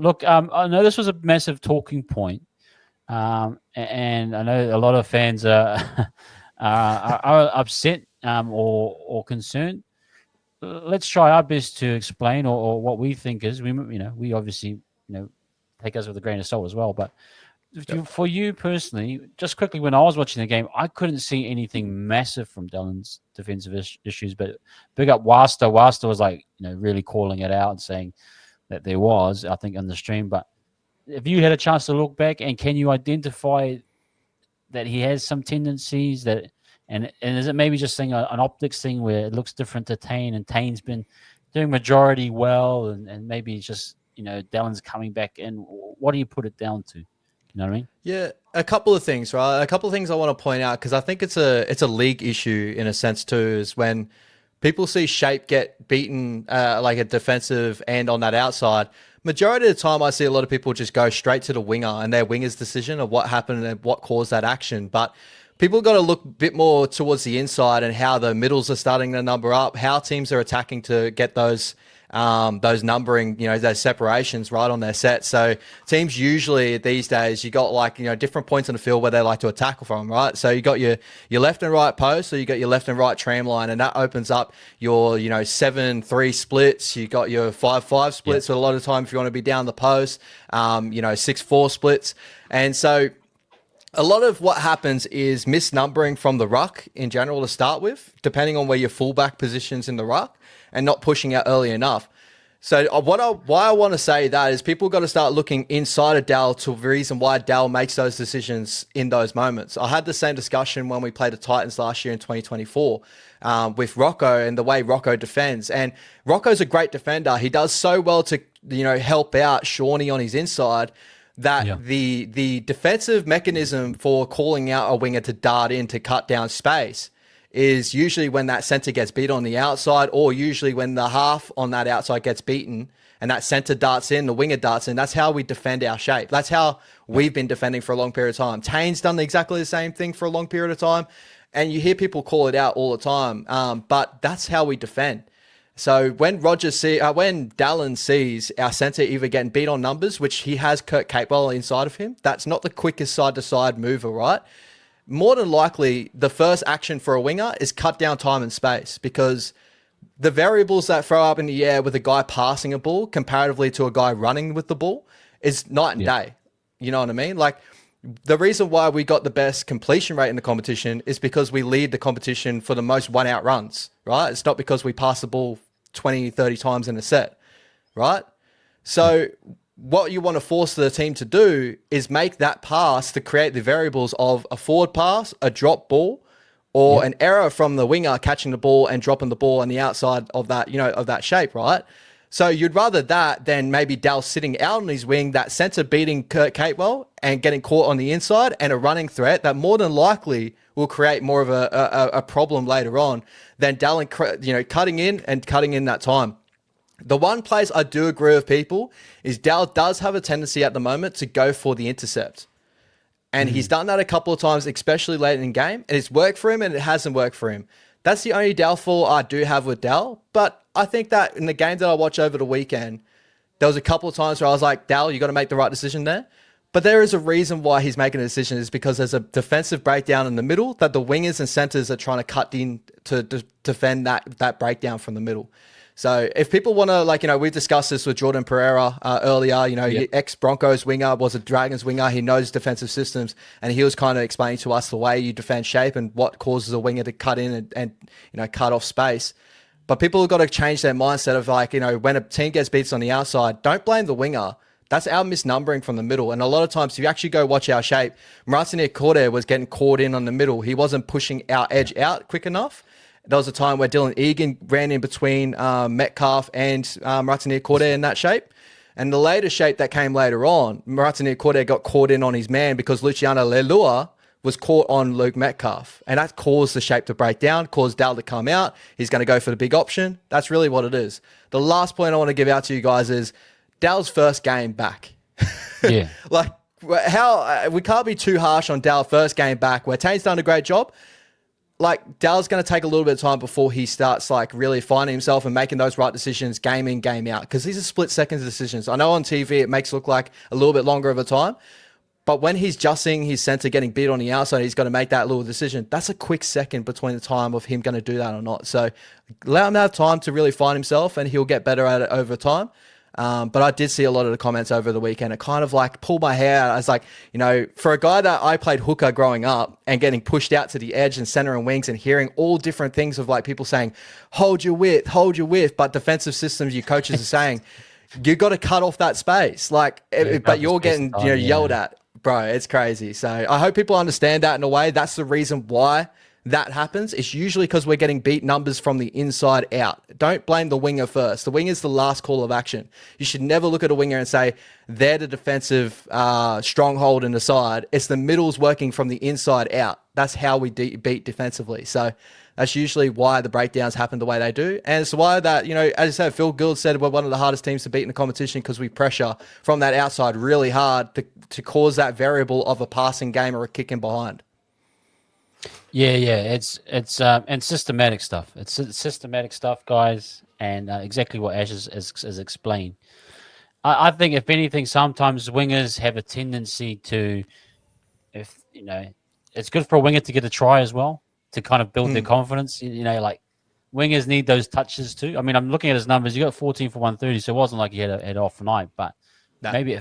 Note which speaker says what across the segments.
Speaker 1: Look, I know this was a massive talking point, and I know a lot of fans are upset or concerned. Let's try our best to explain or what we think is. We obviously take us with a grain of salt as well. But
Speaker 2: Yep.
Speaker 1: for you personally, just quickly, when I was watching the game, I couldn't see anything massive from Dylan's defensive issues. But big up Wasta. Wasta was like really calling it out and saying that there was, I think, on the stream. But if you had a chance to look back, and can you identify that he has some tendencies that, and is it maybe just saying an optics thing where it looks different to Tane, and Tane's been doing majority well, and maybe just Dallon's coming back in? What do you put it down to? You know what I mean?
Speaker 2: Yeah, a couple of things, right? A couple of things I want to point out because I think it's a league issue in a sense too. Is when people see Shape get beaten like a defensive end on that outside. Majority of the time, I see a lot of people just go straight to the winger and their winger's decision of what happened and what caused that action. But people got to look a bit more towards the inside and how the middles are starting to number up, how teams are attacking to get those numbering, those separations right on their set. So teams usually these days, you got like, different points in the field where they like to attack from, right? So you got your left and right post, so you got your left and right tram line, and that opens up your, 7-3 splits. You got your 5-5 splits. So a lot of time if you want to be down the post, 6-4 splits. And so a lot of what happens is misnumbering from the ruck in general to start with, depending on where your fullback positions in the ruck, and not pushing out early enough. So why I want to say that is people got to start looking inside of Dal to the reason why Dal makes those decisions in those moments. I had the same discussion when we played the Titans last year in 2024 with Rocco and the way Rocco defends. And Rocco's a great defender. He does so well to help out Shawnee on his inside that the defensive mechanism for calling out a winger to dart in to cut down space is usually when that center gets beat on the outside, or usually when the half on that outside gets beaten and that center darts in, the winger darts in. That's how we defend our shape. That's how we've been defending for a long period of time. Tane's done exactly the same thing for a long period of time, and you hear people call it out all the time. But that's how we defend. So when when Dallin sees our center either getting beat on numbers, which he has Kurt Capewell inside of him, that's not the quickest side-to-side mover, right? More than likely, the first action for a winger is cut down time and space, because the variables that throw up in the air with a guy passing a ball comparatively to a guy running with the ball is night and day. You know what I mean? Like, the reason why we got the best completion rate in the competition is because we lead the competition for the most one-out runs, right? It's not because we pass the ball 20, 30 times in a set, right? So what you want to force the team to do is make that pass to create the variables of a forward pass, a drop ball, or an error from the winger catching the ball and dropping the ball on the outside of that, of that shape, right? So you'd rather that than maybe Dal sitting out on his wing, that center beating Kurt Capewell and getting caught on the inside, and a running threat that more than likely will create more of a problem later on than Dal, cutting in that time. The one place I do agree with people is Dal does have a tendency at the moment to go for the intercept. And he's done that a couple of times, especially late in the game. And it's worked for him and it hasn't worked for him. That's the only downfall I do have with Dal. But I think that in the game that I watched over the weekend, there was a couple of times where I was like, Dal, you got to make the right decision there. But there is a reason why he's making a decision, is because there's a defensive breakdown in the middle that the wingers and centers are trying to cut in to defend that breakdown from the middle. So if people want to, we discussed this with Jordan Pereira earlier, ex-Broncos winger, was a Dragons winger. He knows defensive systems, and he was kind of explaining to us the way you defend shape and what causes a winger to cut in and cut off space. But people have got to change their mindset of when a team gets beats on the outside, don't blame the winger. That's our misnumbering from the middle. And a lot of times, if you actually go watch our shape, Martinier Corday was getting caught in on the middle. He wasn't pushing our edge out quick enough. There was a time where Dylan Egan ran in between Metcalf and Martinier Corday in that shape. And the later shape that came later on, Martinier Corday got caught in on his man because Luciano Leilua was caught on Luke Metcalf. And that caused the shape to break down, caused Dal to come out. He's going to go for the big option. That's really what it is. The last point I want to give out to you guys is Dal's first game back.
Speaker 1: Yeah.
Speaker 2: We can't be too harsh on Dal first game back, where Tane's done a great job. like Dell's going to take a little bit of time before he starts like really finding himself and making those right decisions game in, game out. Because these are split seconds decisions. I know on TV it makes it look like a little bit longer of a time, but when he's just seeing his center getting beat on the outside, he's got to make that little decision. That's a quick second between the time of him going to do that or not. So allow him to have time to really find himself, and he'll get better at it over time. But I did see a lot of the comments over the weekend. It kind of like pulled my hair out. I was like, for a guy that I played hooker growing up and getting pushed out to the edge and center and wings and hearing all different things of like people saying, hold your width, but defensive systems, your coaches are saying, you got to cut off that space. Like, but you're getting yelled at. Bro, it's crazy. So I hope people understand that in a way. That's the reason why that happens. It's usually because we're getting beat numbers from the inside out. Don't blame the winger first. The winger is the last call of action. You should never look at a winger and say they're the defensive stronghold in the side. It's the middles working from the inside out. That's how we beat defensively. So that's usually why the breakdowns happen the way they do. And it's why that, as I said, Phil Gould said we're one of the hardest teams to beat in the competition because we pressure from that outside really hard to cause that variable of a passing game or a kick in behind.
Speaker 1: Yeah. It's and systematic stuff. It's systematic stuff, guys, and exactly what Ash is explained. I think if anything, sometimes wingers have a tendency to, it's good for a winger to get a try as well to kind of build their confidence. Like wingers need those touches too. I mean, I'm looking at his numbers. You got 14 for 130, so it wasn't like he had an off night, but maybe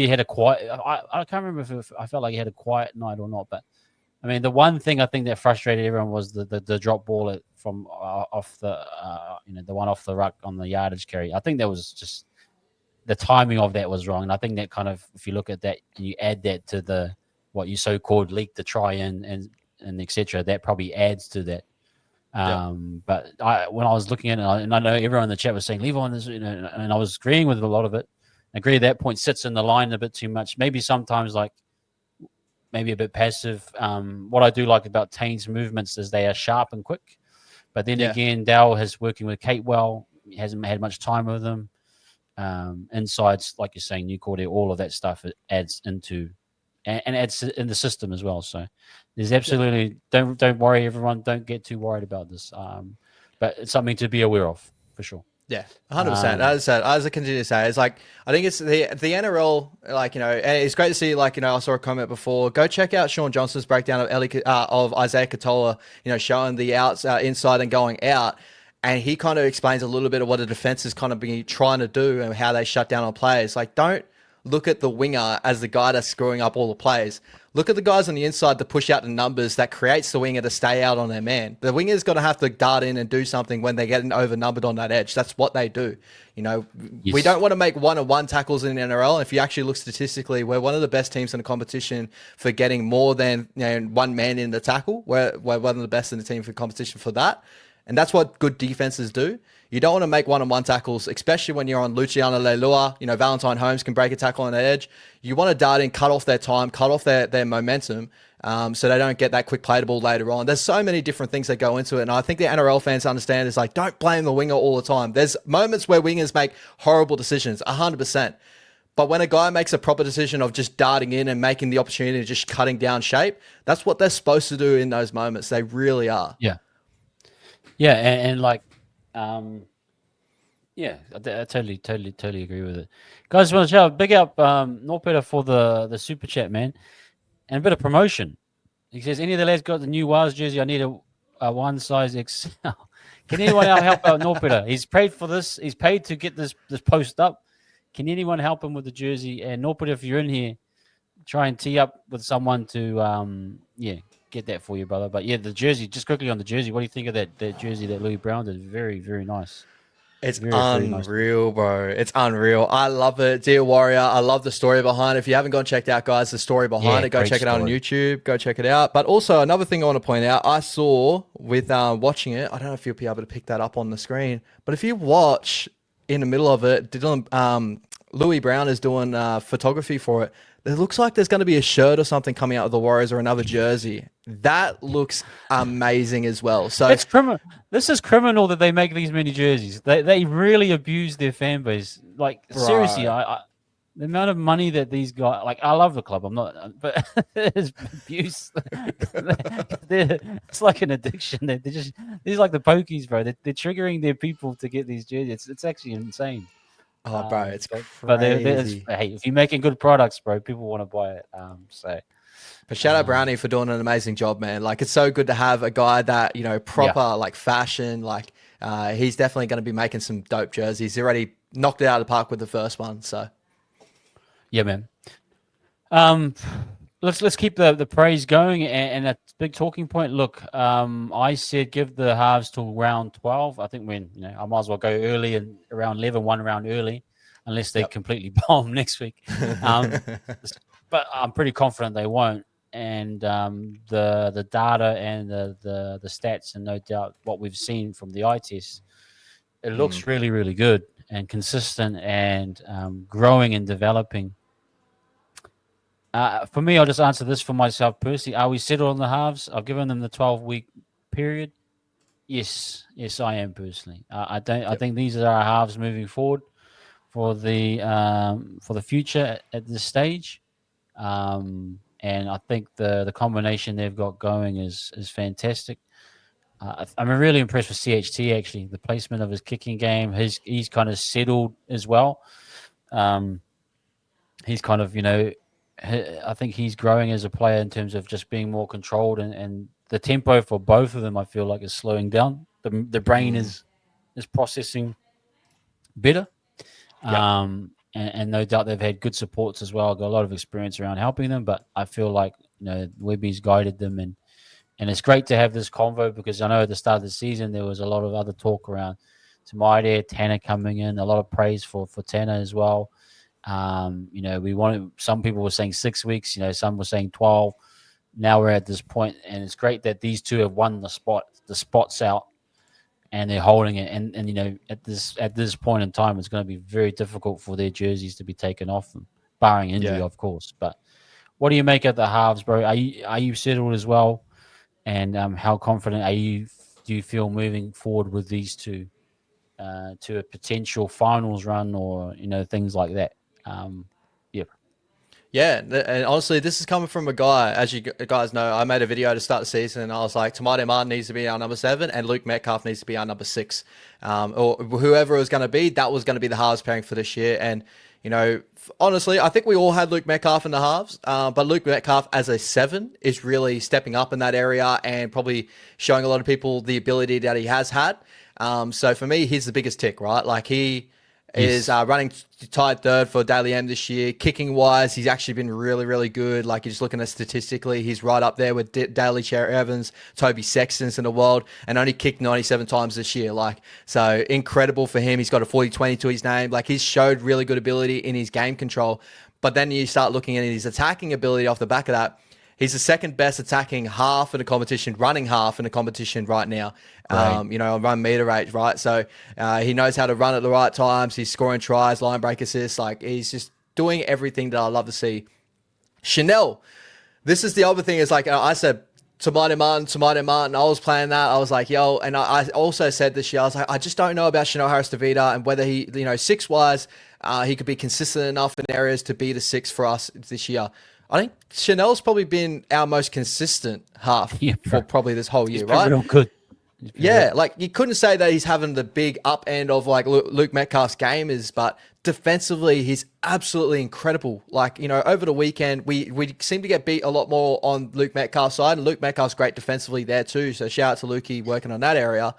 Speaker 1: he had a quiet. I can't remember if I felt like he had a quiet night or not. But I mean, the one thing I think that frustrated everyone was the drop ball from off the the one off the ruck on the yardage carry. I think that was just the timing of that was wrong, and I think that kind of, if you look at that and you add that to the what you so-called leak the try and etc., that probably adds to that. But when I was looking at it, and I know everyone in the chat was saying leave on this, and I was agreeing with a lot of it. I agree that point sits in the line a bit too much. Maybe sometimes maybe a bit passive. What I do like about Tane's movements is they are sharp and quick. But then again, Dowell has working with Kate well. He hasn't had much time with them. Insides, like you're saying, new Corday, all of that stuff it adds into and adds in the system as well. So there's absolutely don't worry, everyone. Don't get too worried about this. But it's something to be aware of for sure.
Speaker 2: Yeah, 100%. As I continue to say, it's like I think it's the NRL. Like and it's great to see. Like I saw a comment before. Go check out Sean Johnson's breakdown of Isaiah Katoa. Showing the outs inside and going out. And he kind of explains a little bit of what the defense is kind of been trying to do and how they shut down on players. Like, don't look at the winger as the guy that's screwing up all the plays. Look at the guys on the inside to push out the numbers that creates the winger to stay out on their man. The winger's got to have to dart in and do something when they're getting overnumbered on that edge. That's what they do. We don't want to make one-on-one tackles in the NRL. If you actually look statistically, we're one of the best teams in the competition for getting more than one man in the tackle. We're one of the best in the team for competition for that. And that's what good defenses do. You don't want to make one-on-one tackles, especially when you're on Luciano Leilua. Valentine Holmes can break a tackle on the edge. You want to dart in, cut off their time, cut off their momentum, so they don't get that quick play to ball later on. There's so many different things that go into it. And I think the NRL fans understand is like, don't blame the winger all the time. There's moments where wingers make horrible decisions, 100%. But when a guy makes a proper decision of just darting in and making the opportunity of just cutting down shape, that's what they're supposed to do in those moments. They really are.
Speaker 1: Yeah. Yeah, and I totally agree with it. Guys, want to shout out, big up Norpeter for the super chat, man, and a bit of promotion. He says, any of the lads got the new Waz jersey? I need a one size XL. Can anyone else help out Norpeter? He's paid for this. He's paid to get this post up. Can anyone help him with the jersey? And Norpeter, if you're in here, try and tee up with someone to get that for you, brother. But the jersey, just quickly on the jersey, what do you think of that jersey that Louis Brown did? Very, very nice.
Speaker 2: It's unreal, bro. It's unreal. I love it. Dear Warrior, I love the story behind it. If you haven't gone and checked out, guys, the story behind it, go check it out on YouTube. Go check it out. But also, another thing I want to point out, I saw with watching it, I don't know if you'll be able to pick that up on the screen, but if you watch in the middle of it, Louis Brown is doing photography for it. It looks like there's going to be a shirt or something coming out of the Warriors or another jersey. That looks amazing as well. So
Speaker 1: it's criminal. This is criminal that they make these many jerseys. They really abuse their fan base. Like, seriously, the amount of money that these guys like. I love the club. I'm not, but it's abuse. It's like an addiction. They're just these like the pokies, bro. They're triggering their people to get these jerseys. It's actually insane.
Speaker 2: Oh, bro, it's
Speaker 1: But
Speaker 2: crazy.
Speaker 1: hey, if you're making good products, bro, people want to buy it. So
Speaker 2: But shout out
Speaker 1: um,
Speaker 2: Brownie for doing an amazing job, man. Like it's so good to have a guy that,
Speaker 1: yeah,
Speaker 2: proper like fashion. Like he's definitely going to be making some dope jerseys. He already knocked it out of the park with the first one. So
Speaker 1: yeah, man. Um, let's keep the praise going and a big talking point. Look, I said give the halves till round 12. I think when I might as well go early and around 11, one round early, unless they
Speaker 2: yep.
Speaker 1: completely bomb next week. Um, but I'm pretty confident they won't. And the data and the stats and no doubt what we've seen from the eye test, it
Speaker 2: Mm,
Speaker 1: looks really really good and consistent and growing and developing. For me, I'll just answer this for myself personally. Are we settled on the halves? I've given them the 12-week period. Yes, yes, I am personally. I don't. I
Speaker 2: yep.
Speaker 1: think these are our halves moving forward for the future at this stage. And I think the combination they've got going is fantastic. I'm really impressed with CHT actually. The placement of his kicking game, he's kind of settled as well. Um, he's kind of I think he's growing as a player in terms of just being more controlled and the tempo for both of them I feel like is slowing down. The brain
Speaker 2: Mm,
Speaker 1: is processing better.
Speaker 2: yep.
Speaker 1: And no doubt they've had good supports as well. Got a lot of experience around helping them, but I feel like Webby's guided them and it's great to have this convo because I know at the start of the season there was a lot of other talk around Tamide, Tanner coming in, a lot of praise for Tanner as well. We wanted some people were saying 6 weeks, some were saying 12. Now we're at this point, and it's great that these two have won the spots out, and they're holding it. And at this point in time, it's going to be very difficult for their jerseys to be taken off them, barring injury,
Speaker 2: Yeah.
Speaker 1: of course. But what do you make of the halves, bro? Are you settled as well? And how confident are you? Do you feel moving forward with these two to a potential finals run, or things like that? Um, yeah,
Speaker 2: Yeah, and honestly, this is coming from a guy. As you guys know, I made a video to start the season, and I was like, Tamade Martin needs to be our number 7, and Luke Metcalf needs to be our number 6, or whoever it was going to be. That was going to be the halves pairing for this year. And honestly, I think we all had Luke Metcalf in the halves, but Luke Metcalf as a 7 is really stepping up in that area and probably showing a lot of people the ability that he has had. So for me, he's the biggest tick, right? Like he is
Speaker 1: yes,
Speaker 2: running tied third for Daily M this year. Kicking wise, he's actually been really, really good. Like you're just looking at statistically, he's right up there with Daly Cherry Evans, Toby Sextons in the world, and only kicked 97 times this year. Like, so incredible for him. He's got a 40-20 to his name. Like he's showed really good ability in his game control. But then you start looking at his attacking ability off the back of that. He's the second best attacking half in the competition, running half in the competition right now.
Speaker 1: great.
Speaker 2: On run meter rate, right? So he knows how to run at the right times. He's scoring tries, line break assists. Like he's just doing everything that I love to see. Chanel, this is the other thing. Is like I said, Tomato Martin. I was playing that. I was like, yo, and I also said this year, I was like, I just don't know about Chanel Harris Davida and whether he, 6 wise, he could be consistent enough in areas to be the 6 for us this year. I think Chanel's probably been our most consistent half
Speaker 1: Yeah,
Speaker 2: for
Speaker 1: bro.
Speaker 2: probably this whole
Speaker 1: He's
Speaker 2: year,
Speaker 1: been
Speaker 2: right?
Speaker 1: real good. He's been real
Speaker 2: Yeah,
Speaker 1: good.
Speaker 2: like you couldn't say that he's having the big up end of like Luke Metcalf's game is, but defensively he's absolutely incredible. Like over the weekend we seem to get beat a lot more on Luke Metcalf's side, and Luke Metcalf's great defensively there too. So shout out to Lukey working on that area.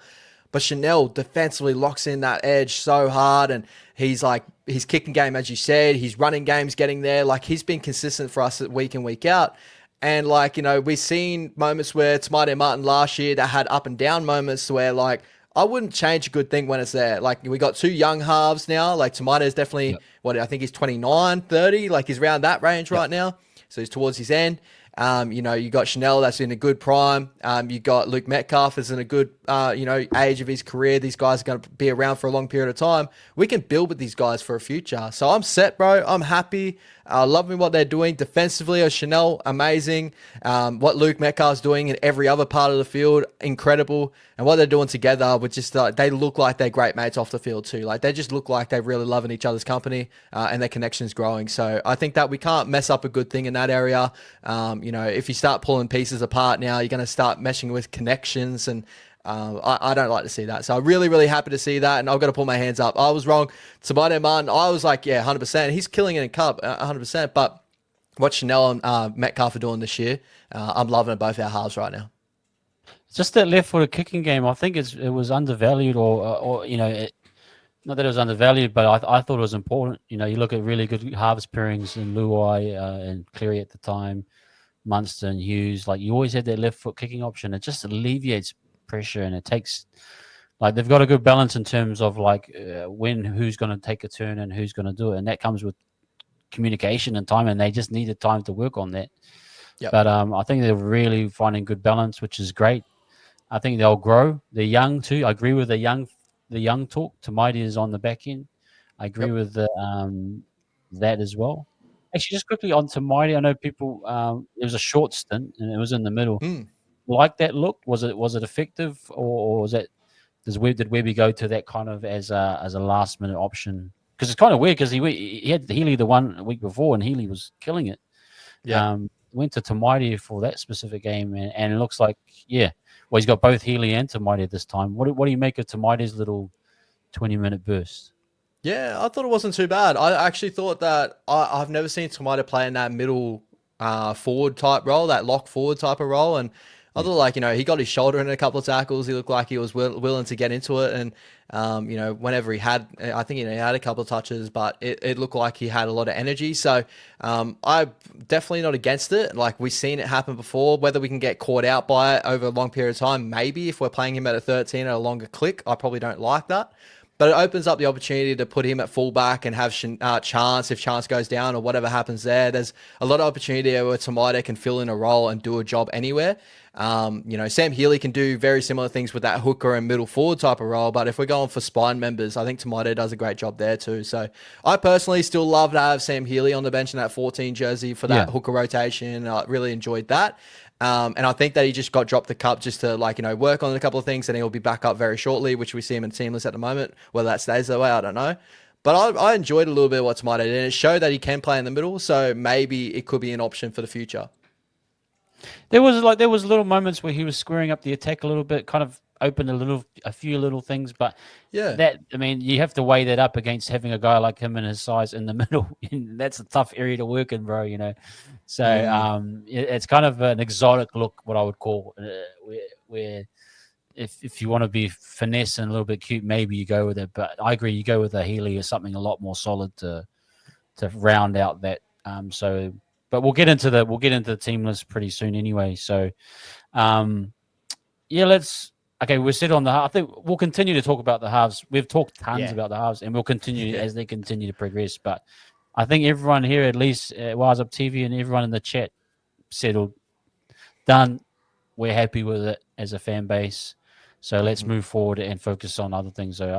Speaker 2: But Chanel defensively locks in that edge so hard, and he's like his kicking game, as you said, his running game's getting there. Like he's been consistent for us week in week out. And like, we've seen moments where Tamade Martin last year that had up and down moments where like I wouldn't change a good thing when it's there. Like we got 2 young halves now. Like Tamade is definitely
Speaker 1: Yep.
Speaker 2: what I think he's 29, 30. Like he's around that range
Speaker 1: Yep.
Speaker 2: right now. So he's towards his end. You got Chanel that's in a good prime. You got Luke Metcalf is in a good age of his career. These guys are going to be around for a long period of time. We can build with these guys for a future. So I'm set, bro. I'm happy. Loving what they're doing defensively. Chanel, amazing. What Luke Metcalf's doing in every other part of the field, incredible. And what they're doing together, with just they look like they're great mates off the field too. Like they just look like they're really loving each other's company, and their connection's growing. So I think that we can't mess up a good thing in that area. If you start pulling pieces apart now, you're going to start meshing with connections, and I don't like to see that. So I'm really, really happy to see that, and I've got to pull my hands up. I was wrong. Tamade Martin, I was like, yeah, 100%. He's killing it in Cup, 100%. But what Chanel and Metcalf are doing this year, I'm loving both our halves right now.
Speaker 1: Just that left-footed kicking game, I think it was undervalued, or not that it was undervalued, but I thought it was important. You look at really good halves pairings in Luai and Cleary at the time, Munster and Hughes. Like you always had that left foot kicking option. It just alleviates pressure, and it takes they've got a good balance in terms of who's going to take a turn and who's going to do it, and that comes with communication and time, and they just needed time to work on that.
Speaker 2: Yep.
Speaker 1: But I think they're really finding good balance, which is great. I think they'll grow. They're young too. I agree with the young talk. Tamaiti is on the back end. I agree with that as well. Actually, just quickly on Tamaiti, I know people. It was a short stint, and it was in the middle. Like that look, was it effective, or was that did Webby go to that kind of as a last minute option? Because it's kind of weird because he had Healy the one week before, and Healy was killing it.
Speaker 2: Yeah.
Speaker 1: Went to Tamaiti for that specific game, and it looks like well, he's got both Healy and Tamaiti this time. What do you make of Tamaiti's little 20-minute burst?
Speaker 2: Yeah, I thought it wasn't too bad. I actually thought that I've never seen Tomato play in that middle forward type role, that lock forward type of role. And I thought, he got his shoulder in a couple of tackles. He looked like he was willing to get into it. And, whenever he had, I think he had a couple of touches, but it looked like he had a lot of energy. So I'm definitely not against it. Like we've seen it happen before. Whether we can get caught out by it over a long period of time, maybe if we're playing him at a 13 at a longer click, I probably don't like that. But it opens up the opportunity to put him at fullback and have Chance if Chance goes down or whatever happens there. There's a lot of opportunity where Tomato can fill in a role and do a job anywhere. Sam Healy can do very similar things with that hooker and middle forward type of role. But if we're going for spine members, I think Tomato does a great job there too. So I personally still love to have Sam Healy on the bench in that 14 jersey for that hooker rotation. I really enjoyed that. And I think that he just got dropped the cup just to work on a couple of things, and he'll be back up very shortly, which we see him in Seamless at the moment. Whether that stays that way, I don't know. But I enjoyed a little bit of what Tomato did, and it showed that he can play in the middle, so maybe it could be an option for the future.
Speaker 1: There was little moments where he was squaring up the attack a little bit, kind of opened a few little things, but you have to weigh that up against having a guy like him and his size in the middle. That's a tough area to work in, bro. So it's kind of an exotic look, what I would call, where if you want to be finesse and a little bit cute, maybe you go with it. But I agree, you go with a Healy or something a lot more solid to round out that. But we'll get into the team list pretty soon anyway. So, let's. Okay, we're set on the. I think we'll continue to talk about the halves. We've talked tons about the halves, and we'll continue as they continue to progress. But I think everyone here, at least Wise Up TV, and everyone in the chat, settled, done. We're happy with it as a fan base. So let's move forward and focus on other things. So